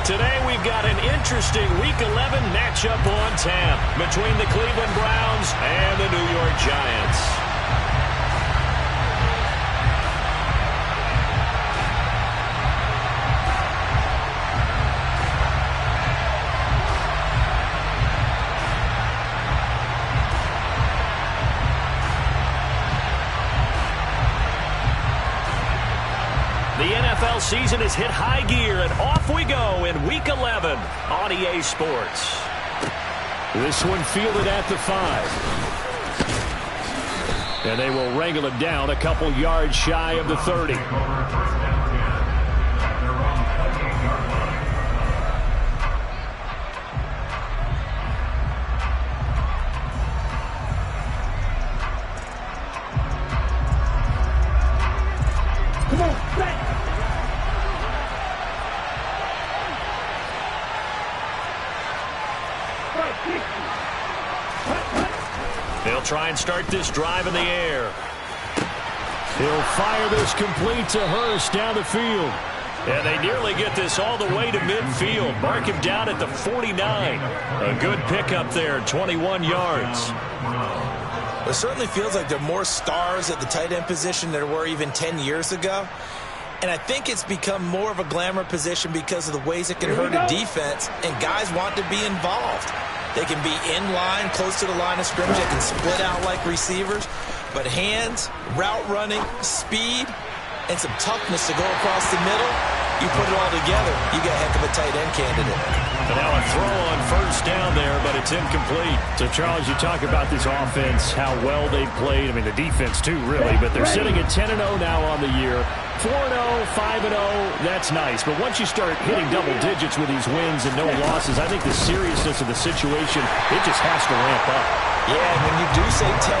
Today we've got an interesting Week 11 matchup on tap between the Cleveland Browns and the New York Giants. The NFL season has hit high gear, and off we go in Week 11 on EA Sports. This one fielded at the 5. And they will wrangle it down a couple yards shy of the 30. They'll try and start this drive in the air. He'll fire this complete to Hurst down the field. And they nearly get this all the way to midfield. Mark him down at the 49. A good pickup there, 21 yards. It certainly feels like there are more stars at the tight end position than there were even 10 years ago. And I think it's become more of a glamour position because of the ways it can hurt a defense, and guys want to be involved. They can be in line, close to the line of scrimmage. They can split out like receivers. But hands, route running, speed, and some toughness to go across the middle, you put it all together, you got a heck of a tight end candidate. And now a throw on first down there, but it's incomplete. So, Charles, you talk about this offense, how well they've played. I mean, the defense, too, really. But they're sitting at 10-0 now on the year. 4-0, 5-0, that's nice. But once you start hitting double digits with these wins and no losses, I think the seriousness of the situation, it just has to ramp up. Yeah, and when you do say 10-0,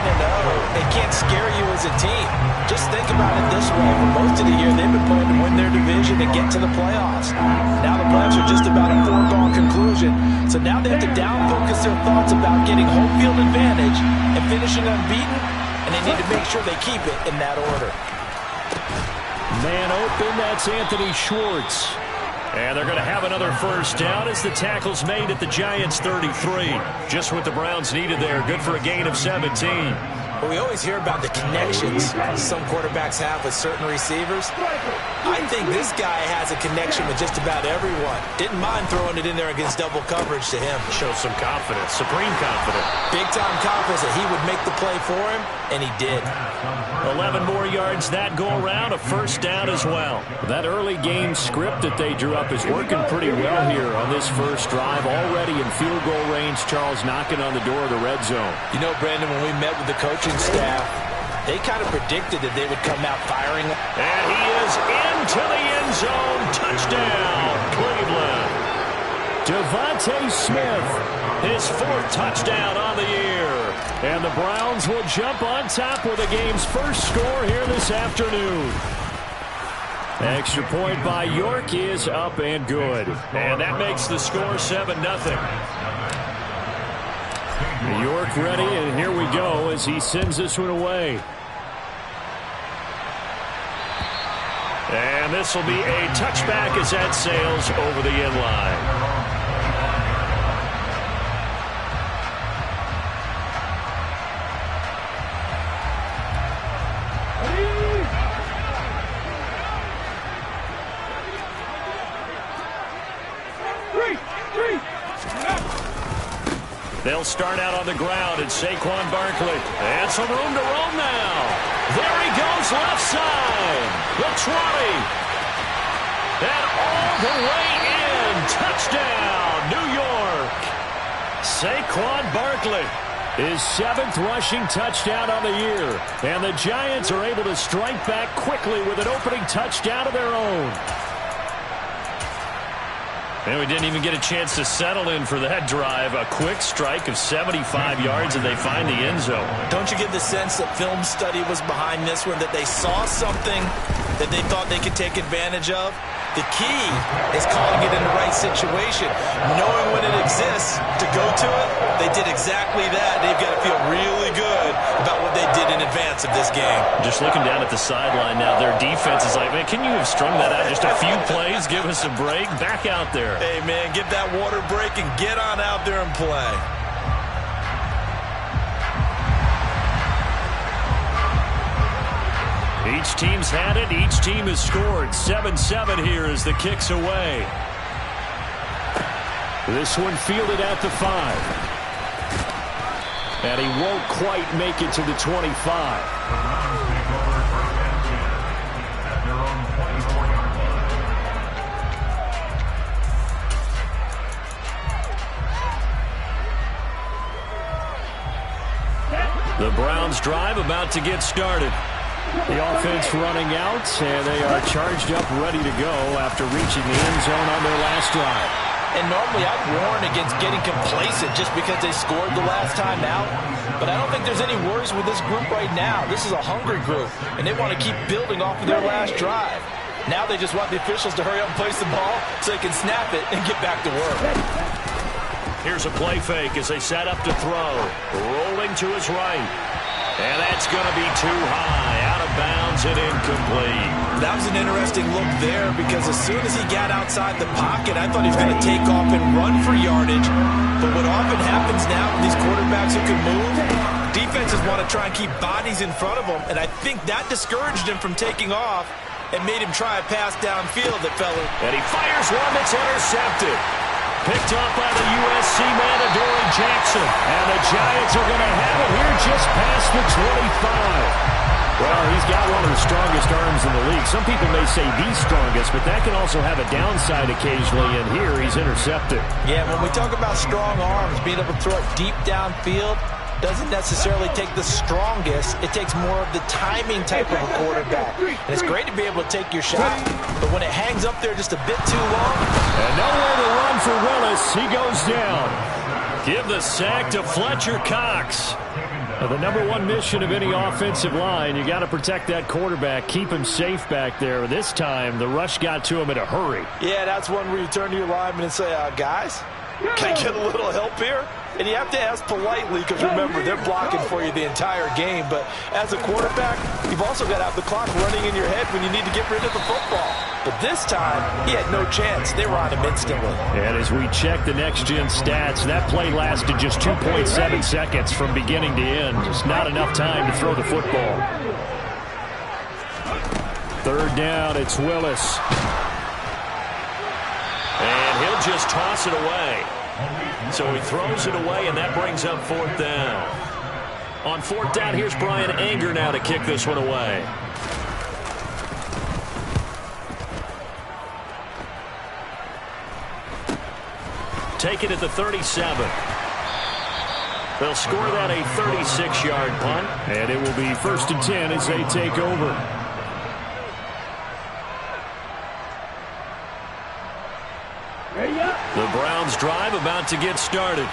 it can't scare you as a team. Just think about it this way. For most of the year, they've been playing to win their division and get to the playoffs. Now the playoffs are just about a foregone conclusion. So now they have to down-focus their thoughts about getting home field advantage and finishing unbeaten, and they need to make sure they keep it in that order. Man open, that's Anthony Schwartz. And they're going to have another first down as the tackle's made at the Giants' 33. Just what the Browns needed there. Good for a gain of 17. But we always hear about the connections some quarterbacks have with certain receivers. I think this guy has a connection with just about everyone. Didn't mind throwing it in there against double coverage to him. Shows some confidence, supreme confidence. Big-time confidence that he would make the play for him, and he did. 11 more yards that go around, a first down as well. That early game script that they drew up is working pretty well here on this first drive. Already in field goal range, Charles knocking on the door of the red zone. You know, Brandon, when we met with the coaching staff, they kind of predicted that they would come out firing. And he is into the end zone. Touchdown, Cleveland. Devontae Smith, his 4th touchdown on the year. And the Browns will jump on top with the game's first score here this afternoon. Extra point by York is up and good. And that makes the score 7-0. York ready, and here we go as he sends this one away. And this will be a touchback as that sails over the end line. They'll start out on the ground, and Saquon Barkley. And some room to roam now. There he goes, left side. The 20. And all the way in. Touchdown, New York. Saquon Barkley. His 7th rushing touchdown on the year. And the Giants are able to strike back quickly with an opening touchdown of their own. And we didn't even get a chance to settle in for that drive. A quick strike of 75 yards, and they find the end zone. Don't you get the sense that film study was behind this one, that they saw something that they thought they could take advantage of? The key is calling it in the right tight situation. Knowing when it exists to go to it, they did exactly that. They've got to feel really good about what they did in advance of this game. Just looking down at the sideline now, their defense is like, man, can you have strung that out just a few plays? Give us a break. Back out there. Hey, man, give that water break and get on out there and play. Each team's had it. Each team has scored. 7-7 here as the kick's away. This one fielded at the 5. And he won't quite make it to the 25. The Browns drive about to get started. The offense running out, and they are charged up, ready to go after reaching the end zone on their last drive. And normally I'd warn against getting complacent just because they scored the last time out. But I don't think there's any worries with this group right now. This is a hungry group, and they want to keep building off of their last drive. Now they just want the officials to hurry up and place the ball so they can snap it and get back to work. Here's a play fake as they set up to throw. Rolling to his right. And that's going to be too high. Out of bounds and incomplete. That was an interesting look there because as soon as he got outside the pocket, I thought he was going to take off and run for yardage. But what often happens now with these quarterbacks who can move, defenses want to try and keep bodies in front of them. And I think that discouraged him from taking off and made him try a pass downfield that fell in. And he fires one that's intercepted. Picked up by the USC man, Adoree Jackson. And the Giants are going to have it here just past the 25. Well, he's got one of the strongest arms in the league. Some people may say the strongest, but that can also have a downside occasionally, and here he's intercepted. Yeah, when we talk about strong arms, being able to throw it deep downfield doesn't necessarily take the strongest. It takes more of the timing type of a quarterback. And it's great to be able to take your shot, but when it hangs up there just a bit too long. And nowhere to run for Willis. He goes down. Give the sack to Fletcher Cox. Now, the number one mission of any offensive line, you got to protect that quarterback, keep him safe back there. This time, the rush got to him in a hurry. Yeah, that's one where you turn to your lineman and say, guys, can I get a little help here? And you have to ask politely because, remember, they're blocking for you the entire game. But as a quarterback, you've also got to have the clock running in your head when you need to get rid of the football. But this time, he had no chance. They were on him instantly. And as we check the next-gen stats, that play lasted just 2.7 seconds from beginning to end. Just not enough time to throw the football. Third down, it's Willis. And he'll just toss it away. So he throws it away, and that brings up fourth down. On fourth down, here's Brian Anger now to kick this one away. Take it at the 37. They'll score that a 36-yard punt. And it will be 1st and 10 as they take over. The Browns drive about to get started.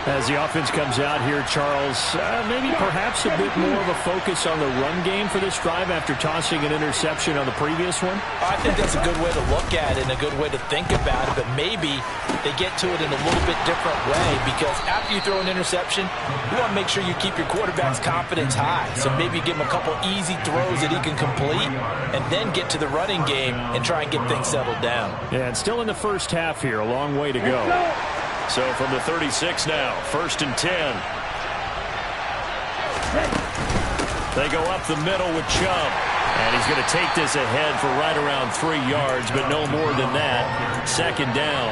As the offense comes out here, Charles, maybe perhaps a bit more of a focus on the run game for this drive after tossing an interception on the previous one? I think that's a good way to look at it and a good way to think about it, but maybe they get to it in a little bit different way because after you throw an interception, you want to make sure you keep your quarterback's confidence high. So maybe give him a couple easy throws that he can complete and then get to the running game and try and get things settled down. Yeah, and still in the first half here, a long way to go. So from the 36 now, 1st and 10. They go up the middle with Chubb. And he's going to take this ahead for right around 3 yards, but no more than that. 2nd down.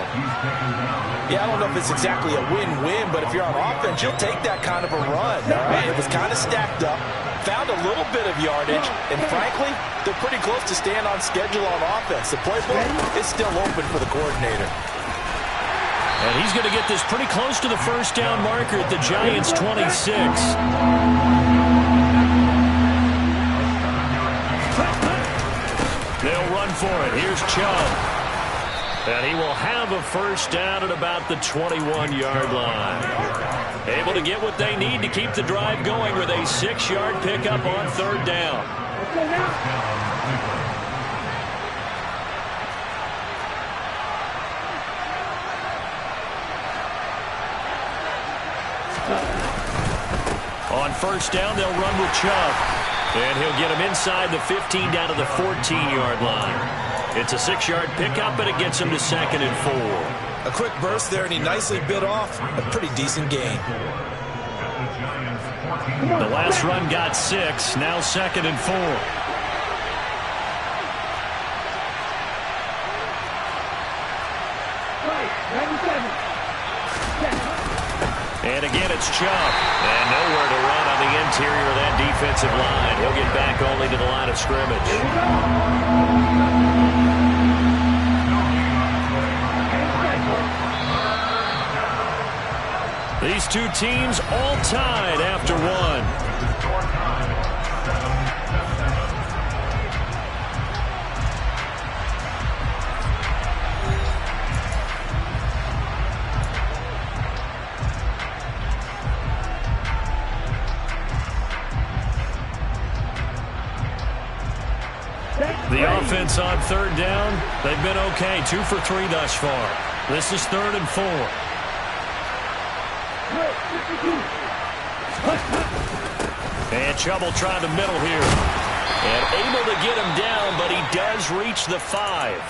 Yeah, I don't know if it's exactly a win-win, but if you're on offense, you'll take that kind of a run. All right? It was kind of stacked up, found a little bit of yardage, and frankly, they're pretty close to staying on schedule on offense. The playbook is still open for the coordinator. And he's going to get this pretty close to the first down marker at the Giants' 26. They'll run for it. Here's Chubb. And he will have a first down at about the 21-yard line. Able to get what they need to keep the drive going with a 6-yard pickup on 3rd down. On first down, they'll run with Chubb. And he'll get him inside the 15 down to the 14-yard line. It's a 6-yard pickup, and it gets him to 2nd and 4. A quick burst there, and he nicely bit off a pretty decent gain. The last run got 6, now 2nd and 4. And again, it's Chubb. And nowhere to run on the interior of that defensive line. He'll get back only to the line of scrimmage. These two teams all tied after one. The offense on third down, they've been okay. 2 for 3 thus far. This is 3rd and 4. And Chubb will try the middle here. And able to get him down, but he does reach the 5.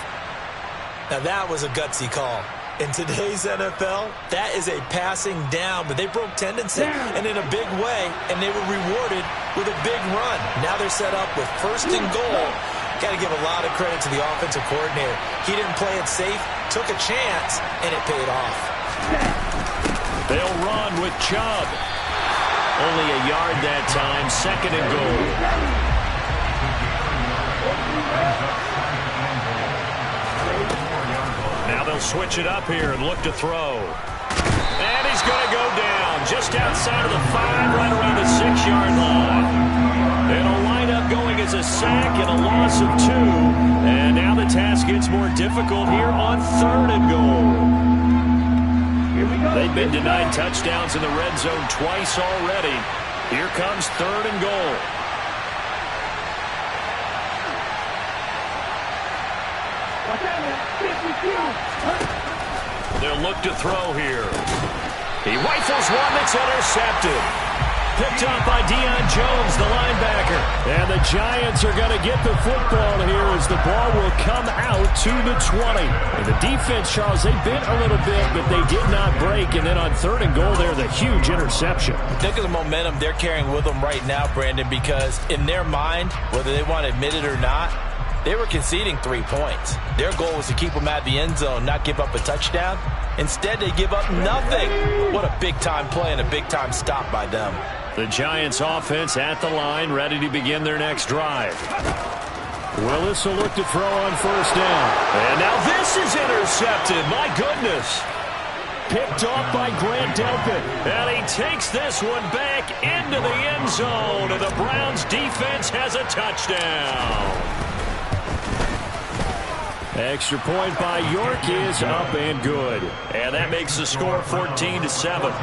Now that was a gutsy call. In today's NFL, that is a passing down, but they broke tendency and in a big way, and they were rewarded with a big run. Now they're set up with 1st and goal. Got to give a lot of credit to the offensive coordinator. He didn't play it safe, took a chance, and it paid off. They'll run with Chubb. Only a yard that time, 2nd and goal. Now they'll switch it up here and look to throw. And he's going to go down just outside of the 5, right around the 6-yard line. It'll wind up going as a sack and a loss of 2. And now the task gets more difficult here on 3rd and goal. They've been denied touchdowns in the red zone twice already. Here comes 3rd and goal. They'll look to throw here. He rifles one that's intercepted. Picked up by Deion Jones, the linebacker. And the Giants are going to get the football here as the ball will come out to the 20. And the defense, Charles, they bit a little bit, but they did not break. And then on 3rd and goal there, the huge interception. Think of the momentum they're carrying with them right now, Brandon, because in their mind, whether they want to admit it or not, they were conceding 3 points. Their goal was to keep them at the end zone, not give up a touchdown. Instead, they give up nothing. What a big-time play and a big-time stop by them. The Giants offense at the line, ready to begin their next drive. Willis will look to throw on 1st down. And now this is intercepted. My goodness. Picked off by Grant Delpit. And he takes this one back into the end zone. And the Browns defense has a touchdown. Extra point by York is up and good. And that makes the score 14-7.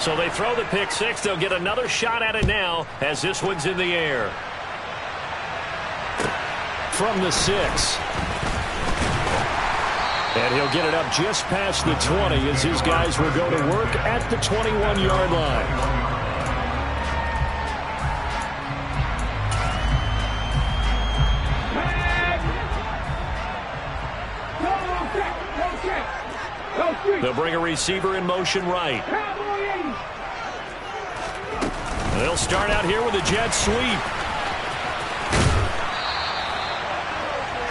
So they throw the pick 6. They'll get another shot at it now as this one's in the air. From the 6. And he'll get it up just past the 20 as his guys will go to work at the 21-yard line. They'll bring a receiver in motion right. They'll start out here with a jet sweep.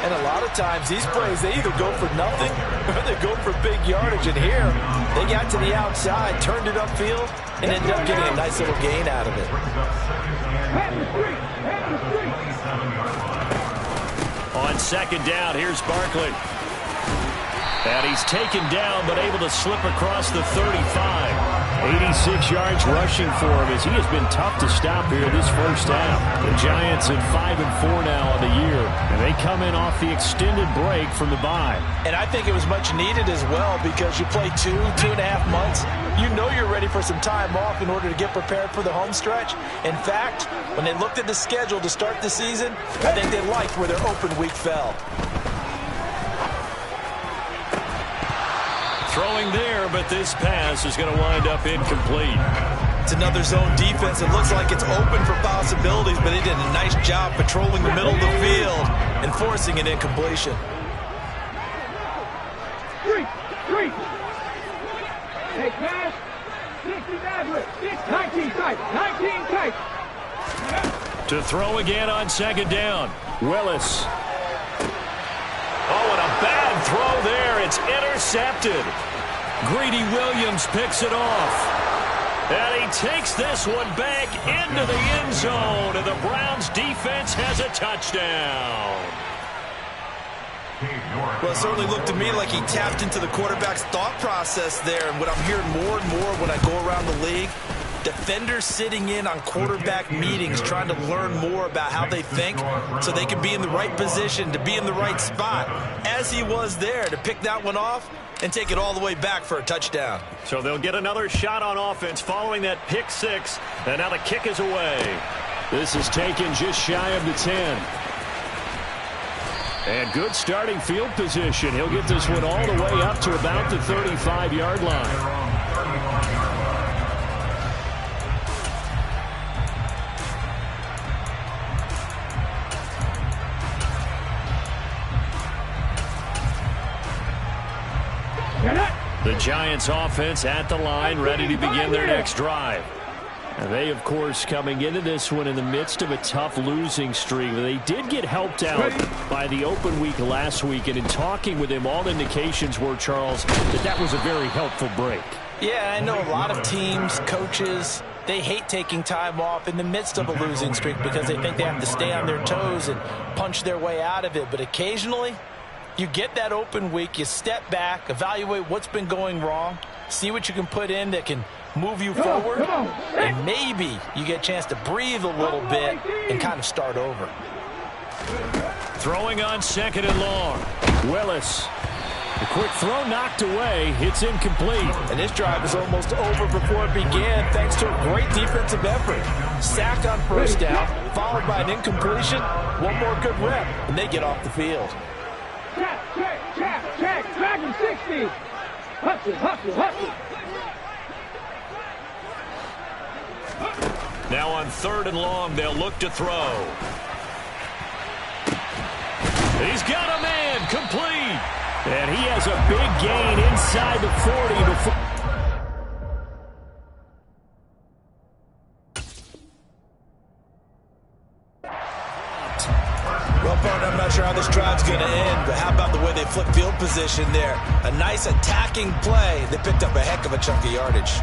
And a lot of times, these plays, they either go for nothing or they go for big yardage. And here, they got to the outside, turned it upfield, and ended up getting a nice little gain out of it. On 2nd down, here's Barkley. And he's taken down, but able to slip across the 35. 86 yards rushing for him as he has been tough to stop here this first half. The Giants at 5-4 now on the year, and they come in off the extended break from the bye. And I think it was much needed as well because you play 2.5 months. You know you're ready for some time off in order to get prepared for the home stretch. In fact, when they looked at the schedule to start the season, I think they liked where their open week fell. Throwing there, but this pass is going to wind up incomplete. It's another zone defense. It looks like it's open for possibilities, but they did a nice job patrolling the middle of the field and forcing an incompletion. Three. Take pass. 19 tight. To throw again on second down. Willis. Oh, and a bad throw there. It's intercepted. Greedy Williams picks it off. And he takes this one back into the end zone. And the Browns defense has a touchdown. Well, it certainly looked to me like he tapped into the quarterback's thought process there. And what I'm hearing more and more when I go around the league, defenders sitting in on quarterback meetings trying to learn more about how they think so they can be in the right position, to be in the right spot, as he was there to pick that one off and take it all the way back for a touchdown. So they'll get another shot on offense following that pick six, and now the kick is away. This is taken just shy of the 10. And good starting field position. He'll get this one all the way up to about the 35-yard line. The Giants offense at the line, ready to begin their next drive. And they, of course, coming into this one in the midst of a tough losing streak. They did get helped out by the open week last week, and in talking with him, all indications were, Charles, that was a very helpful break. Yeah, I know a lot of teams, coaches, they hate taking time off in the midst of a losing streak because they think they have to stay on their toes and punch their way out of it. But occasionally, you get that open week, you step back, evaluate what's been going wrong, see what you can put in that can move you forward, and maybe you get a chance to breathe a little bit and kind of start over. Throwing on second and long. Willis. A quick throw knocked away. It's incomplete. And this drive is almost over before it began thanks to a great defensive effort. Sack on first down, followed by an incompletion. One more good rep, and they get off the field. Check. Dragon 60. Hustle. Now on third and long, they'll look to throw. He's got a man, complete. And he has a big gain inside the 40 before. Well, partner, I'm not sure how this drive's going to end, but how about the way they flip field position there? A nice attacking play. They picked up a heck of a chunk of yardage.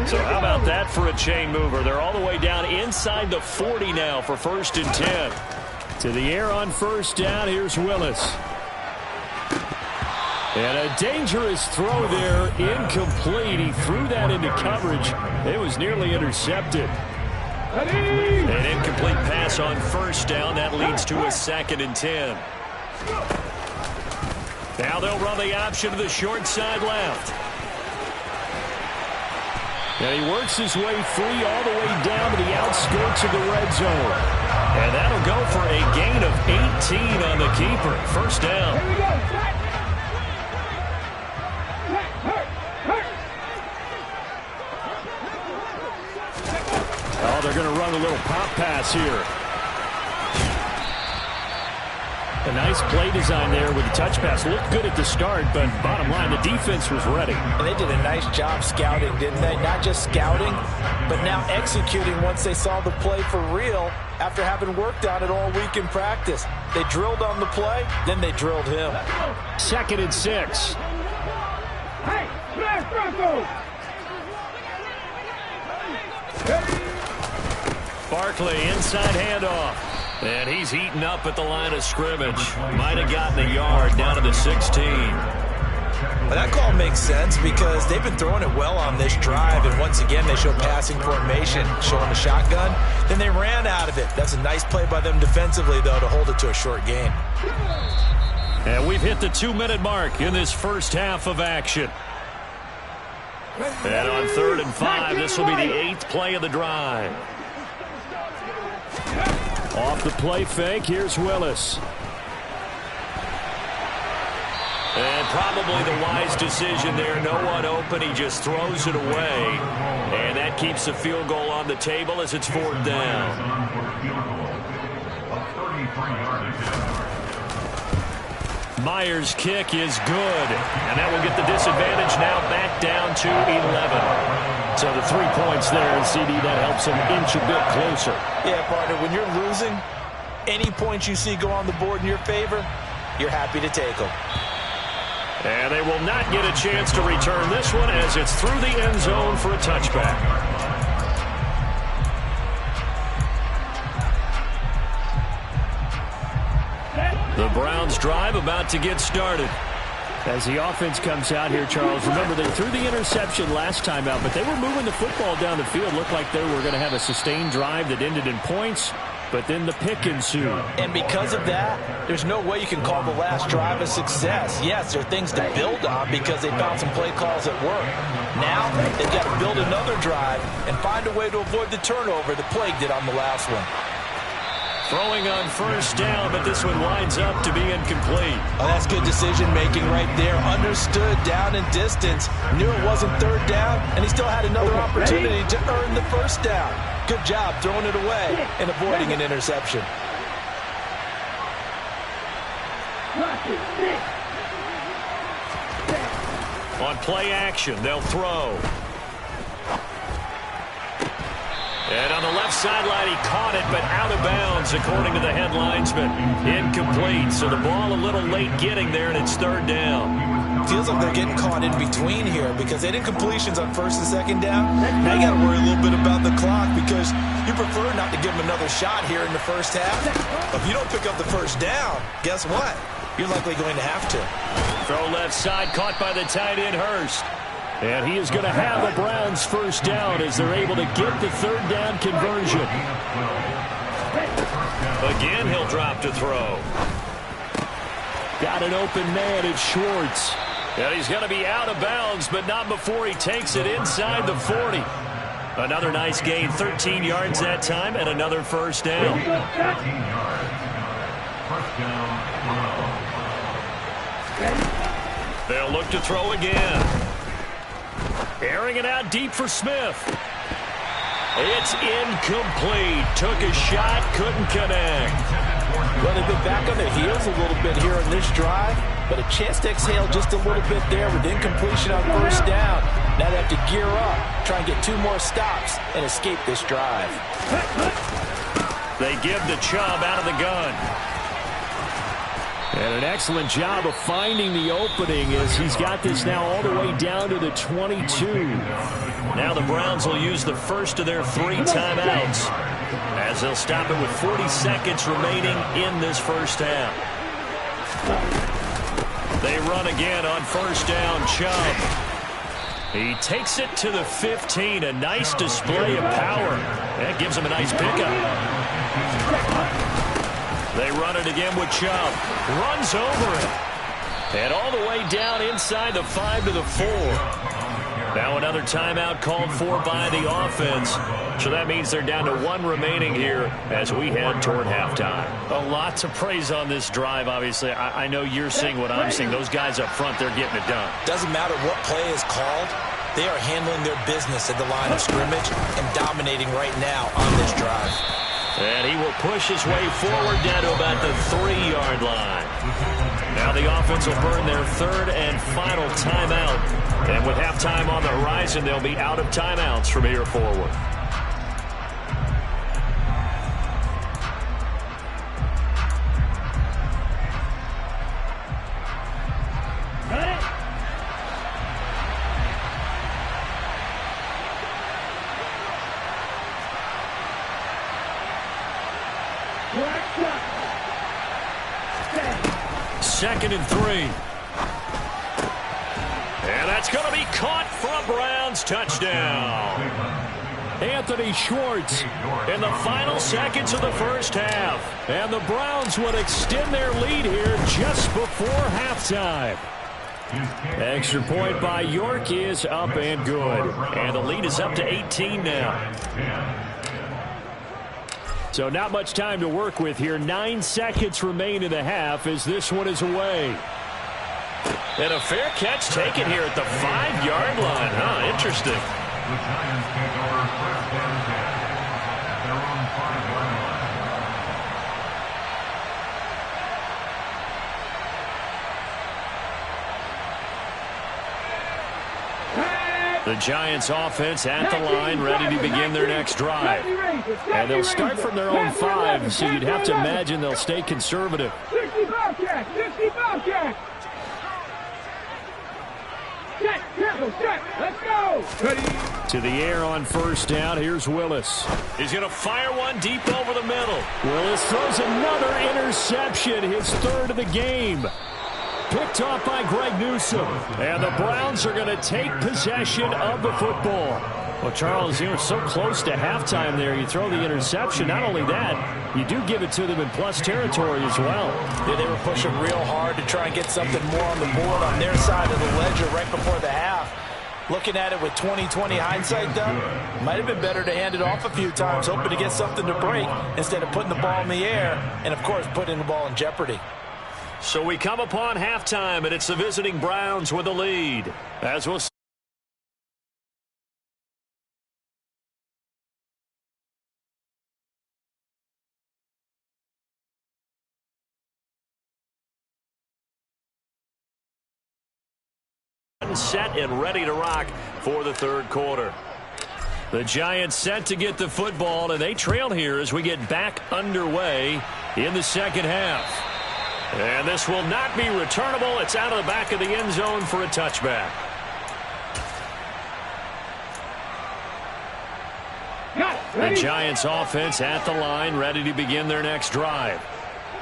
So how about that for a chain mover? They're all the way down inside the 40 now for 1st and 10. To the air on first down, here's Willis. And a dangerous throw there, incomplete. He threw that into coverage. It was nearly intercepted. An incomplete pass on first down. That leads to a 2nd and 10. Now they'll run the option to the short side left. And he works his way free all the way down to the outskirts of the red zone. And that'll go for a gain of 18 on the keeper. First down. Here we go. Oh, they're going to run a little pop pass here. A nice play design there with the touch pass. Looked good at the start, but bottom line, the defense was ready. And they did a nice job scouting, didn't they? Not just scouting, but now executing once they saw the play for real after having worked on it all week in practice. They drilled on the play, then they drilled him. 2nd and 6. Hey, smash Bronco! Barkley, inside handoff. And he's eaten up at the line of scrimmage. Might have gotten a yard down to the 16. Well, that call makes sense because they've been throwing it well on this drive, and once again they show passing formation, showing the shotgun. Then they ran out of it. That's a nice play by them defensively, though, to hold it to a short gain. And we've hit the 2-minute mark in this first half of action. And on 3rd and 5, this will be the 8th play of the drive. Off the play fake, here's Willis. And probably the wise decision there. No one open. He just throws it away. And that keeps the field goal on the table as it's 4th down. Myers' kick is good. And that will get the disadvantage now back down to 11. So the 3 points there, CD, that helps them inch a bit closer. Yeah, partner, when you're losing, any points you see go on the board in your favor, you're happy to take them. And they will not get a chance to return this one as it's through the end zone for a touchback. The Browns drive about to get started. As the offense comes out here, Charles, remember they threw the interception last time out, but they were moving the football down the field. Looked like they were going to have a sustained drive that ended in points, but then the pick ensued. And because of that, there's no way you can call the last drive a success. Yes, there are things to build on because they found some play calls that work. Now, they've got to build another drive and find a way to avoid the turnover that plagued it on the last one. Throwing on first down, but this one winds up to be incomplete. Oh, that's good decision-making right there. Understood down and distance. Knew it wasn't 3rd down, and he still had another opportunity to earn the first down. Good job throwing it away and avoiding an interception. On play action, they'll throw. And on the left sideline, he caught it, but out of bounds, according to the head linesman. Incomplete, so the ball a little late getting there, and it's 3rd down. Feels like they're getting caught in between here because they did completions on 1st and 2nd down. Now you got to worry a little bit about the clock because you prefer not to give them another shot here in the first half. If you don't pick up the first down, guess what? You're likely going to have to. Throw left side, caught by the tight end, Hurst. And he is going to have the Browns first down as they're able to get the 3rd down conversion. Again, he'll drop to throw. Got an open man, it's Schwartz. And he's going to be out of bounds, but not before he takes it inside the 40. Another nice gain, 13 yards that time, and another first down. They'll look to throw again. Airing it out deep for Smith. It's incomplete. Took a shot, couldn't connect. Well, they've been back on their heels a little bit here on this drive, but a chance to exhale just a little bit there with incompletion on first down. Now they have to gear up, try and get 2 more stops, and escape this drive. They give the Chubb out of the gun. And an excellent job of finding the opening as he's got this now all the way down to the 22. Now the Browns will use the first of their 3 timeouts as they'll stop it with 40 seconds remaining in this first half. They run again on first down, Chubb. He takes it to the 15. A nice display of power. That gives him a nice pickup. They run it again with Chubb. Runs over it. And all the way down inside the 5 to the 4. Now another timeout called for by the offense. So that means they're down to 1 remaining here as we head toward halftime. A lot to praise on this drive, obviously. I know you're seeing what I'm seeing. Those guys up front, they're getting it done. Doesn't matter what play is called. They are handling their business at the line of scrimmage and dominating right now on this drive. And he will push his way forward down to about the 3-yard line. Now the offense will burn their 3rd and final timeout. And with halftime on the horizon, they'll be out of timeouts from here forward. Second and 3. And that's going to be caught for a Browns touchdown. Anthony Schwartz in the final seconds of the first half. And the Browns would extend their lead here just before halftime. Extra point by York is up and good. And the lead is up to 18 now. So not much time to work with here. 9 seconds remain in the half as this one is away. And a fair catch taken here at the 5-yard line. Huh, interesting. The Giants take over first and 10 at their own 5-yard line. The Giants offense at the line, ready to begin their next drive. And they'll start from their own 5, so you'd have to imagine they'll stay conservative. 65 catch, 65 catch. Set, careful, set, let's go. Ready. To the air on first down, here's Willis. He's going to fire one deep over the middle. Willis throws another interception, his 3rd of the game. Picked off by Greg Newsome. And the Browns are going to take possession of the football. Well, Charles, you were so close to halftime there. You throw the interception. Not only that, you do give it to them in plus territory as well. Yeah, they were pushing real hard to try and get something more on the board on their side of the ledger right before the half. Looking at it with 20/20 hindsight, though, might have been better to hand it off a few times, hoping to get something to break instead of putting the ball in the air and, of course, putting the ball in jeopardy. So we come upon halftime, and it's the visiting Browns with the lead. As we'll set and ready to rock for the 3rd quarter. The Giants set to get the football, and they trail here as we get back underway in the 2nd half. And this will not be returnable. It's out of the back of the end zone for a touchback. The Giants offense at the line, ready to begin their next drive.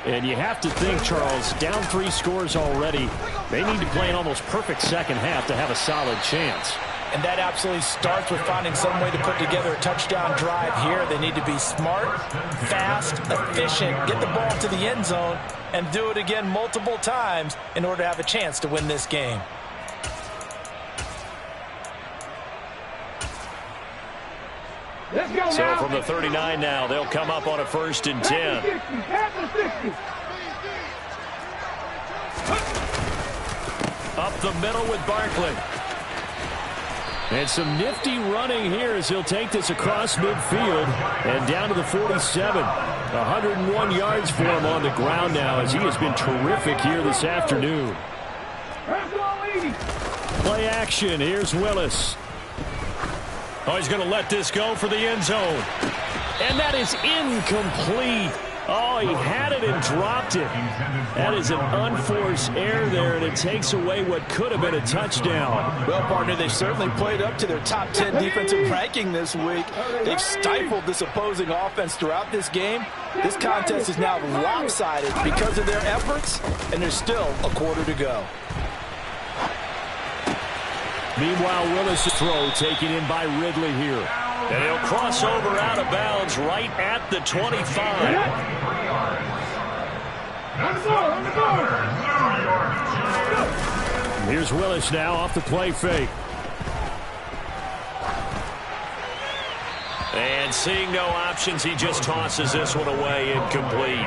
And you have to think, Charles, down 3 scores already. They need to play an almost perfect 2nd half to have a solid chance. And that absolutely starts with finding some way to put together a touchdown drive here. They need to be smart, fast, efficient, get the ball to the end zone, and do it again multiple times in order to have a chance to win this game. So from the 39 now, they'll come up on a 1st and 10. Up the middle with Barkley. And some nifty running here as he'll take this across midfield and down to the 47. 101 yards for him on the ground now as he has been terrific here this afternoon. Play action. Here's Willis. Oh, he's going to let this go for the end zone. And that is incomplete. Oh, he had it and dropped it. That is an unforced error there, and it takes away what could have been a touchdown. Well, partner, they've certainly played up to their top 10 defensive ranking this week. They've stifled this opposing offense throughout this game. This contest is now lopsided because of their efforts, and there's still a quarter to go. Meanwhile, Willis' throw taken in by Ridley here. And he'll cross over out of bounds right at the 25. Here's Willis now off the play fake. And seeing no options, he just tosses this one away, incomplete.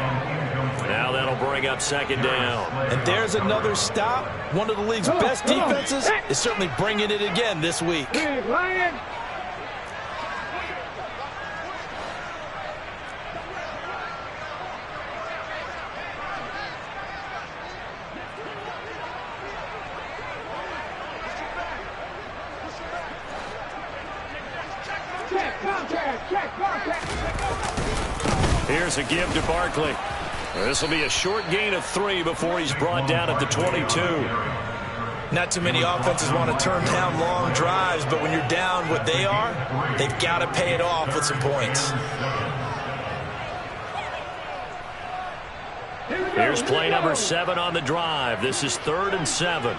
Now that'll bring up 2nd down. And there's another stop. One of the league's best defenses is certainly bringing it again this week. Here's a give to Barkley. This will be a short gain of 3 before he's brought down at the 22. Not too many offenses want to turn down long drives, but when you're down what they are, they've got to pay it off with some points. Here's play number 7 on the drive. This is 3rd and 7.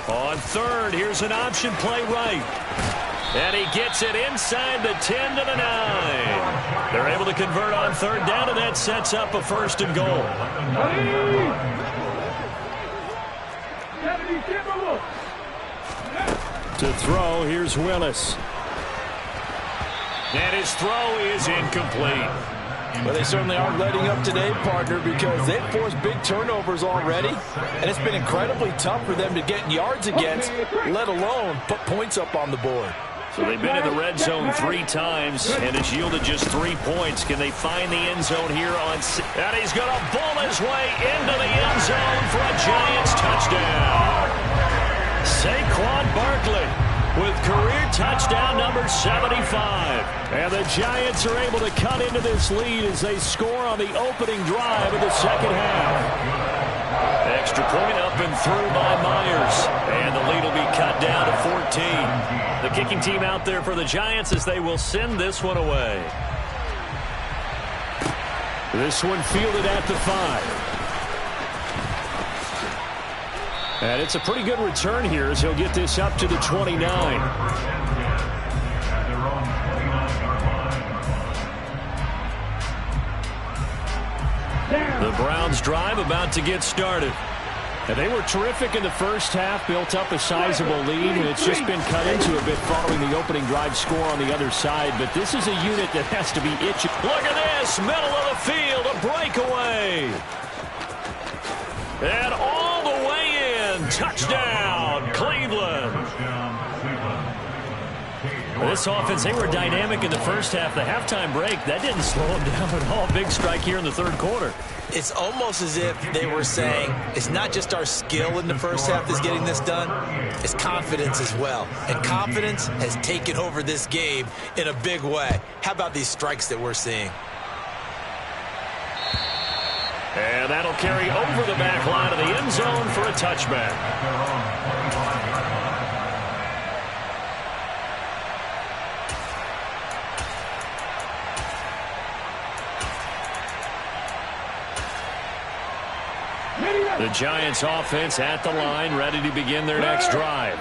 On 3rd, here's an option play right. And he gets it inside the 10 to the 9. They're able to convert on 3rd down, and that sets up a 1st and goal. To throw, here's Willis. And his throw is incomplete. Well, they certainly aren't letting up today, partner, because they've forced big turnovers already, and it's been incredibly tough for them to get yards against, let alone put points up on the board. So they've been in the red zone 3 times, and it's yielded just 3 points. Can they find the end zone here on... And he's going to bull his way into the end zone for a Giants touchdown. Saquon Barkley with career touchdown number 75. And the Giants are able to cut into this lead as they score on the opening drive of the second half. Extra point up and through by Myers. And the lead will be cut down to 14. The kicking team out there for the Giants as they will send this one away. This one fielded at the 5. And it's a pretty good return here as he'll get this up to the 29. The Browns drive about to get started. And they were terrific in the first half, built up a sizable lead, and it's just been cut into a bit following the opening drive score on the other side. But this is a unit that has to be itchy. Look at this, middle of the field, a breakaway. And all the way in, touchdown, Cleveland. This offense, they were dynamic in the first half. The halftime break, that didn't slow them down at all. Big strike here in the third quarter. It's almost as if they were saying, it's not just our skill in the first half that's getting this done, it's confidence as well. And confidence has taken over this game in a big way. How about these strikes that we're seeing? And that'll carry over the back line of the end zone for a touchback. The Giants offense at the line, ready to begin their next drive.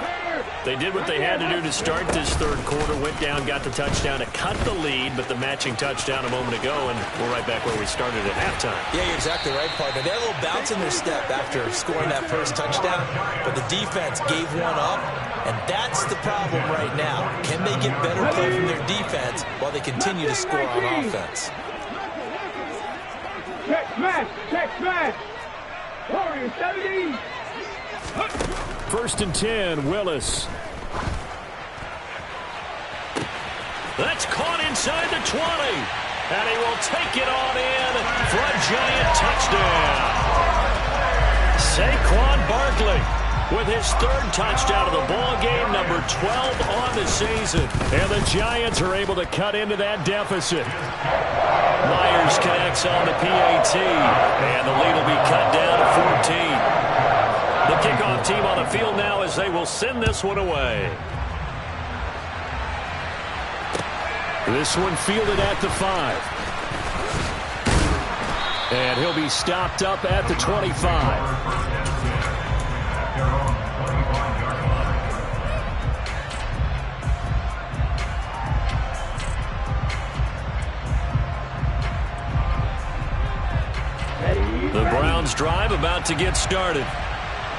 They did what they had to do to start this third quarter, went down, got the touchdown to cut the lead, but the matching touchdown a moment ago, and we're right back where we started at halftime. Yeah, you're exactly right, partner. They had a little bounce in their step after scoring that first touchdown, but the defense gave one up, and that's the problem right now. Can they get better play from their defense while they continue to score on offense? Check smash! Check smash! Warrior 70! First and 10, Willis. That's caught inside the 20. And he will take it on in for a Giant touchdown. Saquon Barkley with his third touchdown of the ball game, number 12 on the season. And the Giants are able to cut into that deficit. Myers connects on the PAT. And the lead will be cut down to 14. The kickoff team on the field now as they will send this one away. This one fielded at the 5. And he'll be stopped up at the 25. The Browns drive about to get started.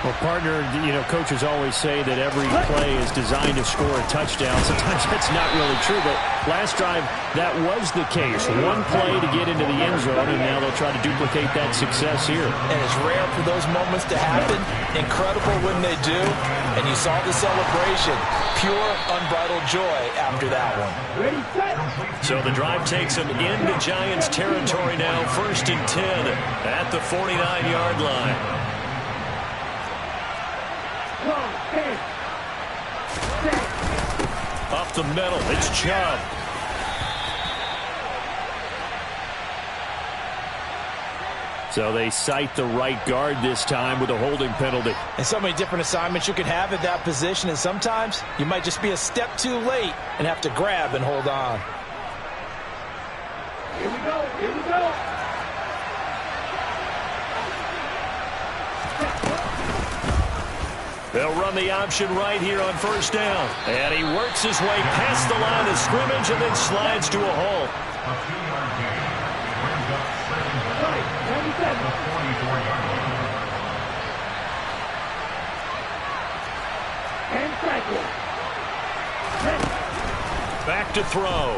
Well, partner, you know, coaches always say that every play is designed to score a touchdown. Sometimes that's not really true, but last drive, that was the case. One play to get into the end zone, and now they'll try to duplicate that success here. And it's rare for those moments to happen. Incredible when they do. And you saw the celebration. Pure, unbridled joy after that one. Ready, set! So the drive takes them into Giants territory now. First and 10 at the 49-yard line. Up the middle, it's Chubb. So they cite the right guard this time with a holding penalty. And so many different assignments you can have at that position, and sometimes you might just be a step too late and have to grab and hold on. Here we go, here we go! They'll run the option right here on first down. And he works his way past the line of scrimmage and then slides to a halt. A 2-yard gain. Brings up 7 at the 44-yard line. And cycle. Back to throw.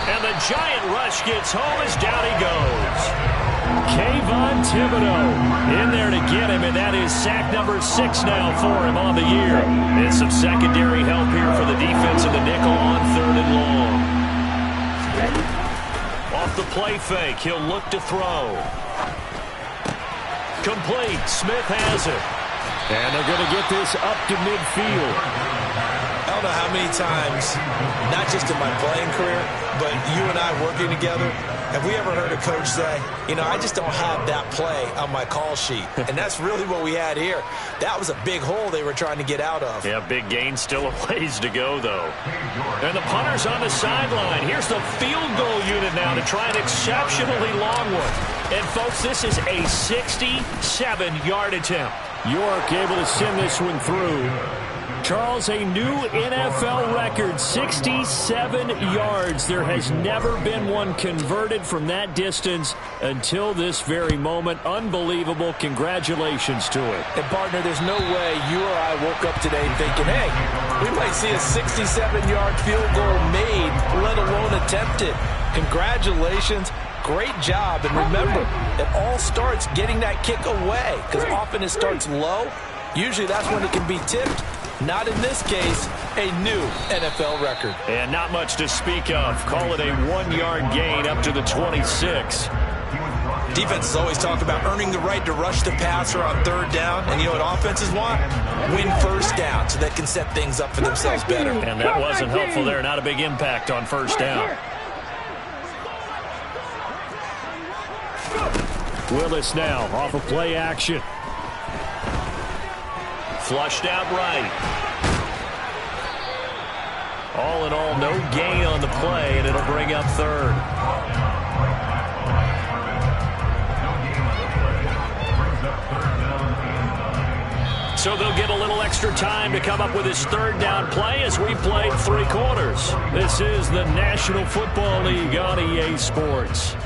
And the giant rush gets home as down he goes. Kayvon Thibodeau in there to get him, and that is sack number 6 now for him on the year. And some secondary help here for the defense in the nickel on 3rd and long. Off the play fake, he'll look to throw. Complete. Smith has it. And they're going to get this up to midfield. I don't know how many times, not just in my playing career, but you and I working together, have we ever heard a coach say, you know, I just don't have that play on my call sheet. And that's really what we had here. That was a big hole they were trying to get out of. Yeah, big gain, still a ways to go, though. And the punter's on the sideline. Here's the field goal unit now to try an exceptionally long one. And, folks, this is a 67-yard attempt. York able to send this one through. Charles, a new NFL record, 67 yards. There has never been one converted from that distance until this very moment. Unbelievable. Congratulations to it. And, partner, there's no way you or I woke up today thinking, hey, we might see a 67-yard field goal made, let alone attempted. Congratulations. Great job. And remember, it all starts getting that kick away, because often it starts low. Usually that's when it can be tipped. Not in this case, a new NFL record. And not much to speak of. Call it a 1-yard gain up to the 26. Defenses always talk about earning the right to rush the passer on 3rd down. And you know what offenses want? Win 1st down so they can set things up for themselves better. And that wasn't helpful there. Not a big impact on 1st down. Willis now off of play action. Flushed out right. All in all, no gain on the play, and it'll bring up 3rd. So they'll get a little extra time to come up with his 3rd down play as we played 3 quarters. This is the National Football League on EA Sports.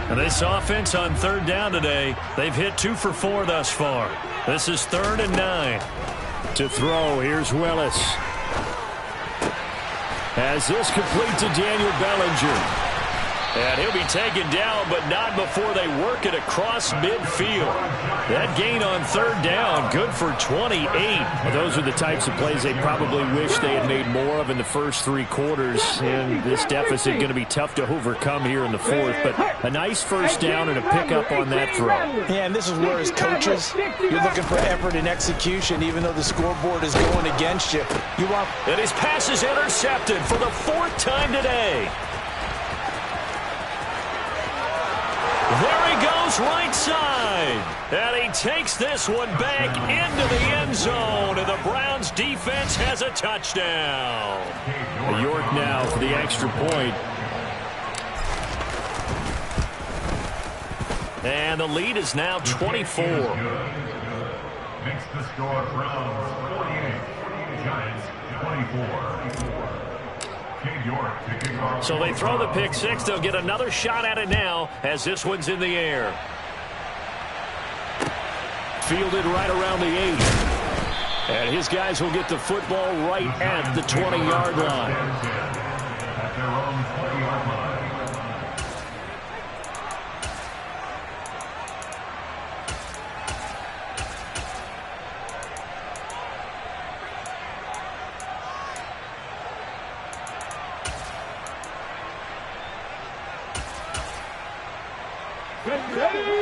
This offense on 3rd down today, they've hit 2 for 4 thus far. This is 3rd and 9. To throw, here's Willis. As this complete to Daniel Bellinger. And he'll be taken down, but not before they work it across midfield. That gain on 3rd down, good for 28. Well, those are the types of plays they probably wish they had made more of in the first 3 quarters. And this deficit going to be tough to overcome here in the 4th. But a nice 1st down and a pickup on that throw. Yeah, and this is where as coaches, you're looking for effort and execution, even though the scoreboard is going against you. And his pass is intercepted for the 4th time today. There he goes right side. And he takes this one back into the end zone. And the Browns defense has a touchdown. York now for the extra point. And the lead is now 24. Makes the score Browns 48, Giants 24. So they throw the pick 6. They'll get another shot at it now as this one's in the air. Fielded right around the 8. And his guys will get the football right at the 20-yard line. At their own 20-yard line.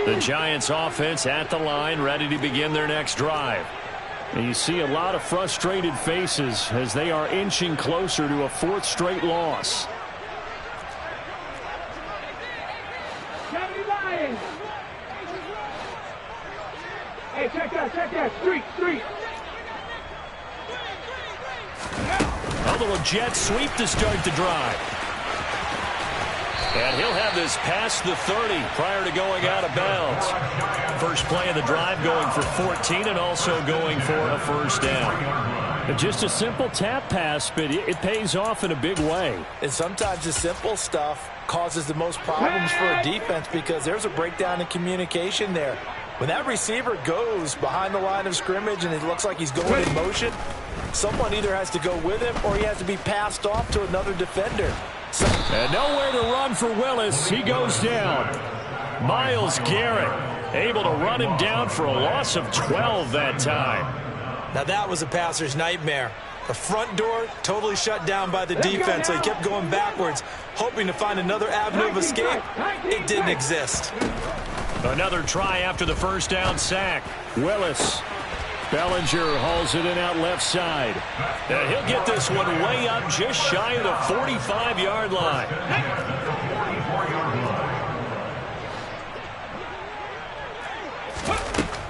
The Giants offense at the line, ready to begin their next drive. And you see a lot of frustrated faces as they are inching closer to a 4th straight loss. Hey, check that, street. A little jet sweep to start the drive. And he'll have this past the 30 prior to going out of bounds. First play of the drive going for 14 and also going for a 1st down. Just a simple tap pass, but it pays off in a big way. And sometimes the simple stuff causes the most problems for a defense because there's a breakdown in communication there. When that receiver goes behind the line of scrimmage and it looks like he's going in motion, someone either has to go with him or he has to be passed off to another defender. And nowhere to run for Willis. He goes down. Myles Garrett able to run him down for a loss of 12 that time. Now that was a passer's nightmare. The front door totally shut down by the defense, so he kept going backwards, hoping to find another avenue of escape. It didn't exist. Another try after the first down sack. Willis. Bellinger hauls it in out left side. And he'll get this one way up just shy of the 45-yard line.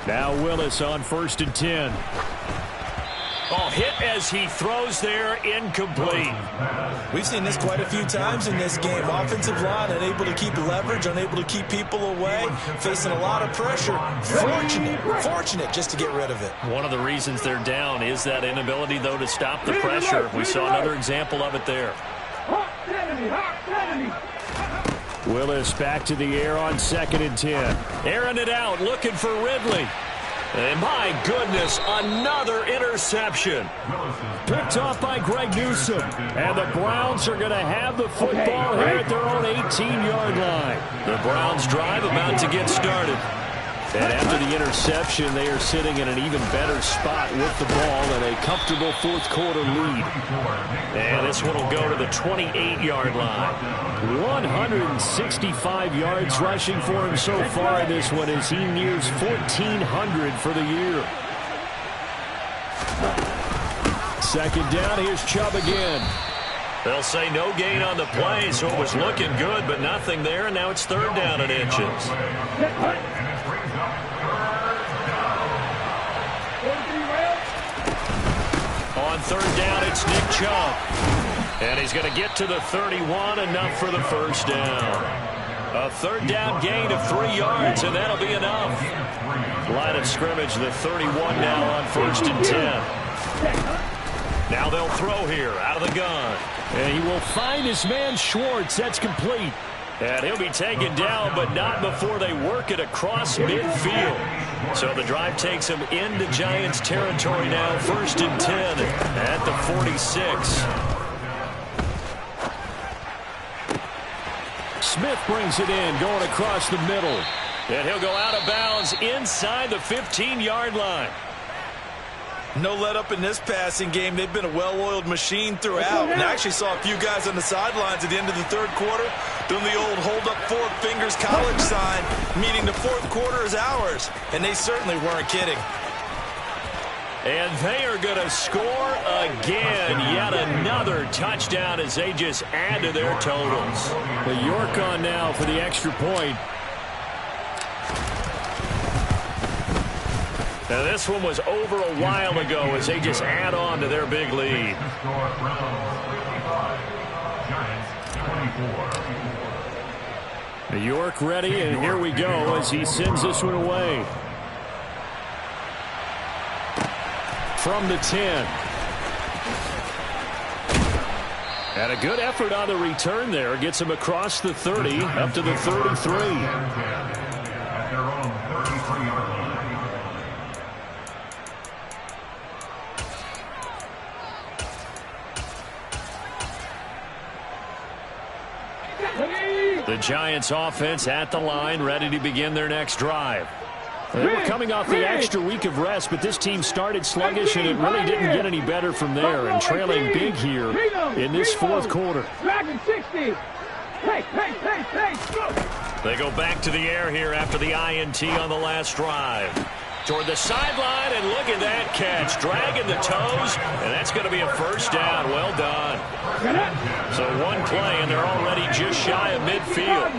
Now Willis on 1st and 10. Oh, hit as he throws there, incomplete. We've seen this quite a few times in this game. Offensive line unable to keep leverage, unable to keep people away, facing a lot of pressure. Fortunate just to get rid of it. One of the reasons they're down is that inability, though, to stop the pressure. We saw another example of it there. Willis back to the air on 2nd and 10. Airing it out, looking for Ridley. And my goodness, another interception. Picked off by Greg Newsome. And the Browns are going to have the football here at their own 18-yard line. The Browns drive about to get started. And after the interception, they are sitting in an even better spot with the ball and a comfortable 4th quarter lead. And this one will go to the 28-yard line. 165 yards rushing for him so far in this one as he nears 1,400 for the year. 2nd down, here's Chubb again. They'll say no gain on the play, so it was looking good, but nothing there, and now it's 3rd down and inches. On 3rd down, it's Nick Chubb. And he's going to get to the 31, enough for the first down. A 3rd down gain of 3 yards, and that'll be enough. Line of scrimmage, the 31 now on 1st and 10. Now they'll throw here out of the gun. And he will find his man Schwartz. That's complete. And he'll be taken down, but not before they work it across midfield. So the drive takes him into Giants territory now. 1st and 10 at the 46. Smith brings it in, going across the middle. And he'll go out of bounds inside the 15-yard line. No let up in this passing game. They've been a well-oiled machine throughout. And I actually saw a few guys on the sidelines at the end of the 3rd quarter doing the old hold up 4 fingers college sign, meaning the 4th quarter is ours. And they certainly weren't kidding. And they are going to score again. Yet another touchdown as they just add to their totals. The York on now for the extra point. Now this one was over a while ago as they just add on to their big lead. New York ready, and here we go as he sends this one away. From the 10. And a good effort on the return there. Gets him across the 30, up to the 33. The Giants offense at the line, ready to begin their next drive. They were coming off the extra week of rest, but this team started sluggish, and it really didn't get any better from there, and trailing big here in this 4th quarter. They go back to the air here after the INT on the last drive. Toward the sideline, and look at that catch. Dragging the toes, and that's going to be a first down. Well done. So one play, and they're already just shy of midfield.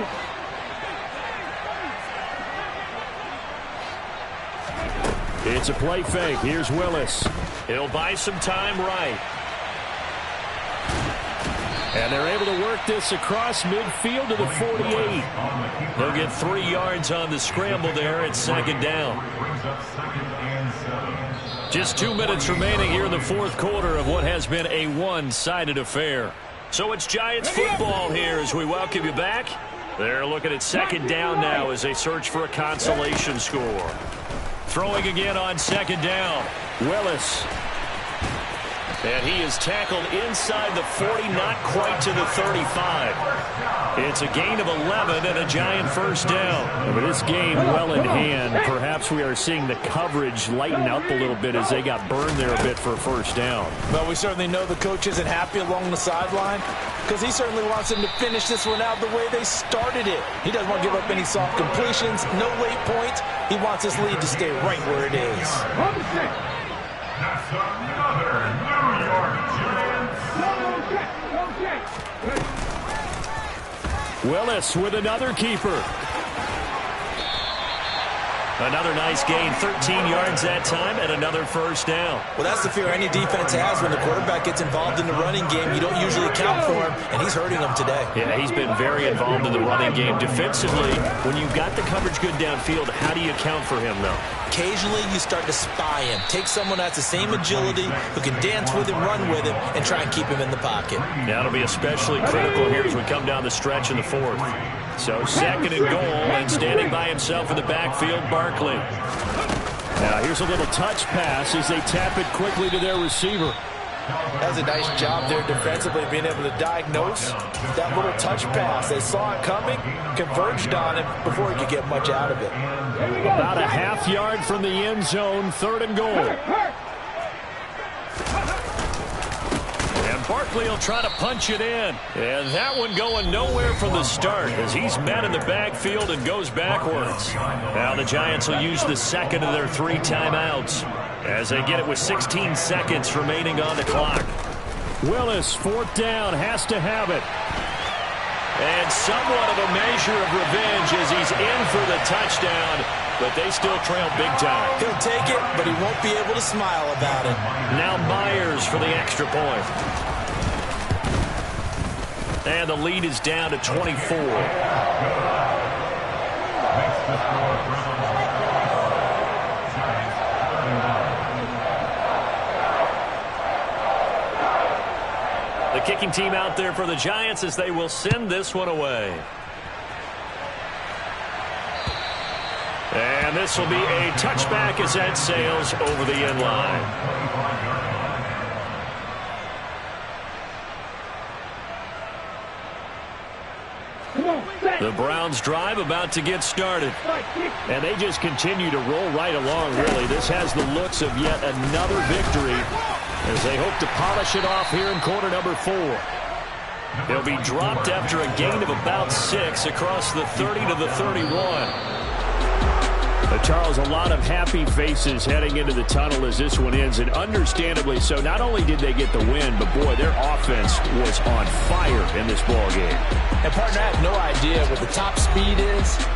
It's a play fake. Here's Willis. He'll buy some time right. And they're able to work this across midfield to the 48. They'll get 3 yards on the scramble there at 2nd down. Brings up 2nd and 7. Just 2 minutes remaining here in the fourth quarter of what has been a one-sided affair. So it's Giants football here as we welcome you back. They're looking at second down now as they search for a consolation score. Throwing again on second down. Willis. And he is tackled inside the 40, not quite to the 35. It's a gain of 11 and a Giant first down. But this game well in hand. Perhaps we are seeing the coverage lighten up a little bit as they got burned there a bit for a first down. But we certainly know the coach isn't happy along the sideline because he certainly wants them to finish this one out the way they started it. He doesn't want to give up any soft completions, no late points. He wants his lead to stay right where it is. That's another New York Giants. Willis with another keeper. Another nice gain, 13 yards that time, and another first down. Well, that's the fear any defense has when the quarterback gets involved in the running game. You don't usually count for him, and he's hurting them today. Yeah, he's been very involved in the running game. Defensively, when you've got the coverage good downfield, how do you account for him, though? Occasionally, you start to spy him. Take someone that's the same agility, who can dance with him, run with him, and try and keep him in the pocket. That'll be especially critical here as we come down the stretch in the fourth. So second and goal, and standing by himself in the backfield, Barkley. Now here's a little touch pass as they tap it quickly to their receiver. That was a nice job there defensively, being able to diagnose that little touch pass. They saw it coming, converged on it before he could get much out of it. About a half yard from the end zone, third and goal. And Barkley will try to punch it in. And that one going nowhere from the start as he's met in the backfield and goes backwards. Now the Giants will use the second of their 3 timeouts as they get it with 16 seconds remaining on the clock. Willis, fourth down, has to have it. And somewhat of a measure of revenge as he's in for the touchdown, but they still trail big time. He'll take it, but he won't be able to smile about it. Now Myers for the extra point. And the lead is down to 24. The kicking team out there for the Giants as they will send this one away. And this will be a touchback as that sails over the end line. The Browns drive about to get started. And they just continue to roll right along, really. This has the looks of yet another victory as they hope to polish it off here in quarter number 4. They'll be dropped after a gain of about 6 across the 30 to the 31. Charles, a lot of happy faces heading into the tunnel as this one ends, and understandably so. Not only did they get the win, but boy, their offense was on fire in this ball game. And partner, I have no idea what the top speed is.